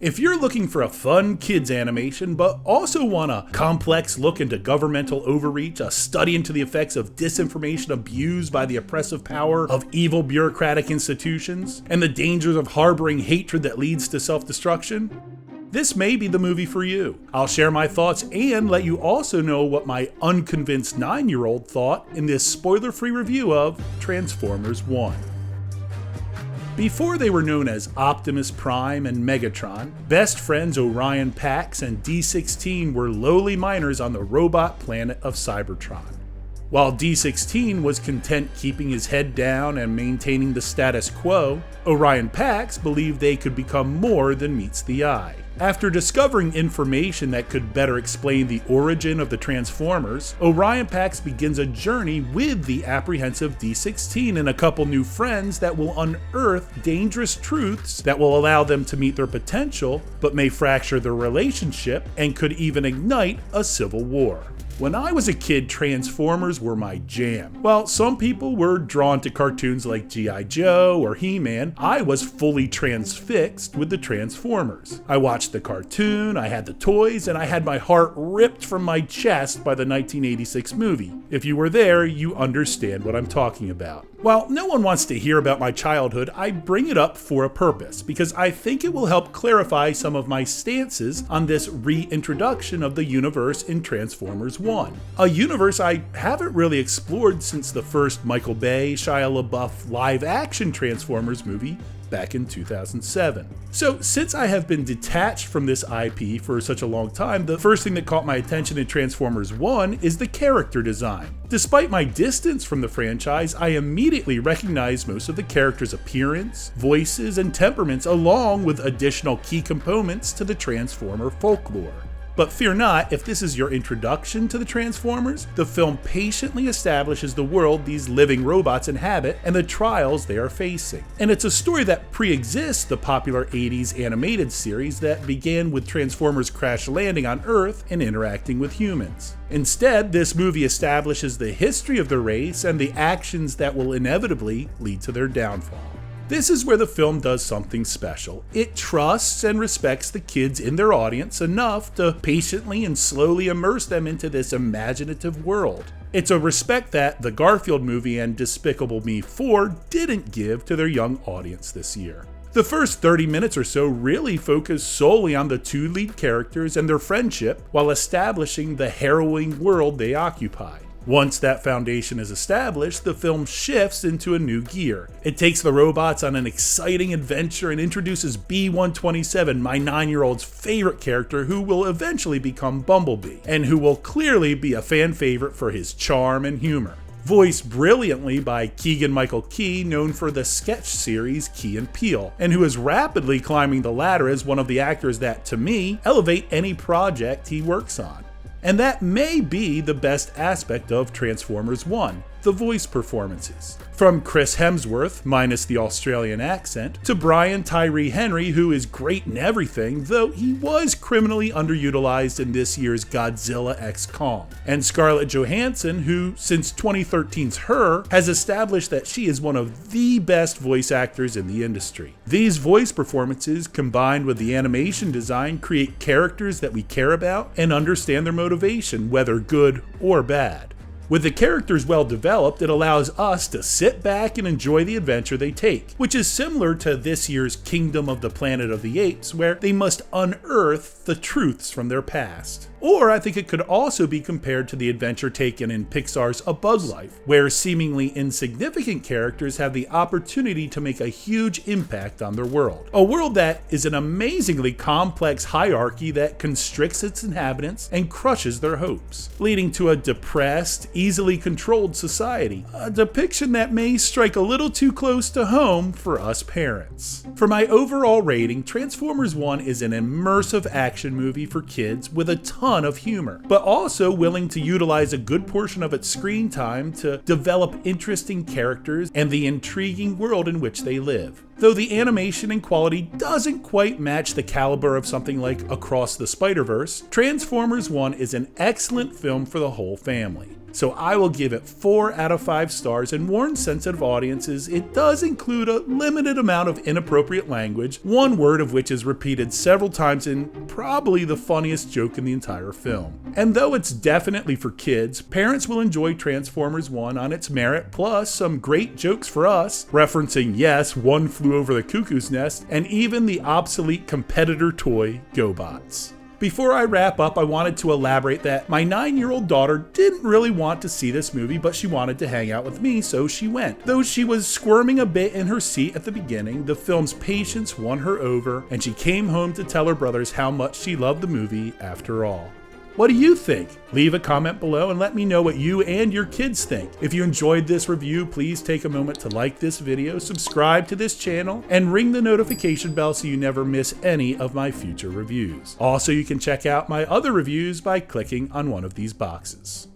If you're looking for a fun kids animation, but also want a complex look into governmental overreach, a study into the effects of disinformation abused by the oppressive power of evil bureaucratic institutions, and the dangers of harboring hatred that leads to self-destruction, this may be the movie for you. I'll share my thoughts and let you also know what my unconvinced 9-year-old thought in this spoiler-free review of Transformers 1. Before they were known as Optimus Prime and Megatron, best friends Orion Pax and D16 were lowly miners on the robot planet of Cybertron. While D16 was content keeping his head down and maintaining the status quo, Orion Pax believed they could become more than meets the eye. After discovering information that could better explain the origin of the Transformers, Orion Pax begins a journey with the apprehensive D16 and a couple new friends that will unearth dangerous truths that will allow them to meet their potential, but may fracture their relationship and could even ignite a civil war. When I was a kid, Transformers were my jam. While some people were drawn to cartoons like G.I. Joe or He-Man, I was fully transfixed with the Transformers. I watched the cartoon, I had the toys, and I had my heart ripped from my chest by the 1986 movie. If you were there, you understand what I'm talking about. While no one wants to hear about my childhood, I bring it up for a purpose, because I think it will help clarify some of my stances on this reintroduction of the universe in Transformers 1. A universe I haven't really explored since the first Michael Bay, Shia LaBeouf live-action Transformers movie back in 2007. So since I have been detached from this IP for such a long time, the first thing that caught my attention in Transformers 1 is the character design. Despite my distance from the franchise, I immediately recognized most of the characters' appearance, voices, and temperaments, along with additional key components to the Transformer folklore. But fear not, if this is your introduction to the Transformers, the film patiently establishes the world these living robots inhabit and the trials they are facing. And it's a story that pre-exists the popular 80s animated series that began with Transformers crash landing on Earth and interacting with humans. Instead, this movie establishes the history of the race and the actions that will inevitably lead to their downfall. This is where the film does something special. It trusts and respects the kids in their audience enough to patiently and slowly immerse them into this imaginative world. It's a respect that the Garfield movie and Despicable Me 4 didn't give to their young audience this year. The first 30 minutes or so really focus solely on the two lead characters and their friendship while establishing the harrowing world they occupy. Once that foundation is established, the film shifts into a new gear. It takes the robots on an exciting adventure and introduces B-127, my 9-year-old's favorite character, who will eventually become Bumblebee, and who will clearly be a fan favorite for his charm and humor. Voiced brilliantly by Keegan-Michael Key, known for the sketch series Key and Peele, and who is rapidly climbing the ladder as one of the actors that, to me, elevate any project he works on. And that may be the best aspect of Transformers 1, the voice performances. From Chris Hemsworth, minus the Australian accent, to Brian Tyree Henry, who is great in everything, though he was criminally underutilized in this year's Godzilla x Kong. And Scarlett Johansson, who, since 2013's Her, has established that she is one of the best voice actors in the industry. These voice performances, combined with the animation design, create characters that we care about and understand their motivation, whether good or bad. With the characters well developed, it allows us to sit back and enjoy the adventure they take, which is similar to this year's Kingdom of the Planet of the Apes, where they must unearth the truths from their past. Or I think it could also be compared to the adventure taken in Pixar's A Bug's Life, where seemingly insignificant characters have the opportunity to make a huge impact on their world. A world that is an amazingly complex hierarchy that constricts its inhabitants and crushes their hopes, leading to a depressed, easily controlled society. A depiction that may strike a little too close to home for us parents. For my overall rating, Transformers 1 is an immersive action movie for kids with a ton of humor, but also willing to utilize a good portion of its screen time to develop interesting characters and the intriguing world in which they live. Though the animation and quality doesn't quite match the caliber of something like Across the Spider-Verse, Transformers 1 is an excellent film for the whole family. So I will give it 4 out of 5 stars and warn sensitive audiences it does include a limited amount of inappropriate language, one word of which is repeated several times in probably the funniest joke in the entire film. And though it's definitely for kids, parents will enjoy Transformers 1 on its merit, plus some great jokes for us, referencing, yes, One Flew Over the Cuckoo's Nest, and even the obsolete competitor toy, GoBots. Before I wrap up, I wanted to elaborate that my 9-year-old daughter didn't really want to see this movie, but she wanted to hang out with me, so she went. Though she was squirming a bit in her seat at the beginning, the film's patience won her over, and she came home to tell her brothers how much she loved the movie after all. What do you think? Leave a comment below and let me know what you and your kids think. If you enjoyed this review, please take a moment to like this video, subscribe to this channel, and ring the notification bell so you never miss any of my future reviews. Also, you can check out my other reviews by clicking on one of these boxes.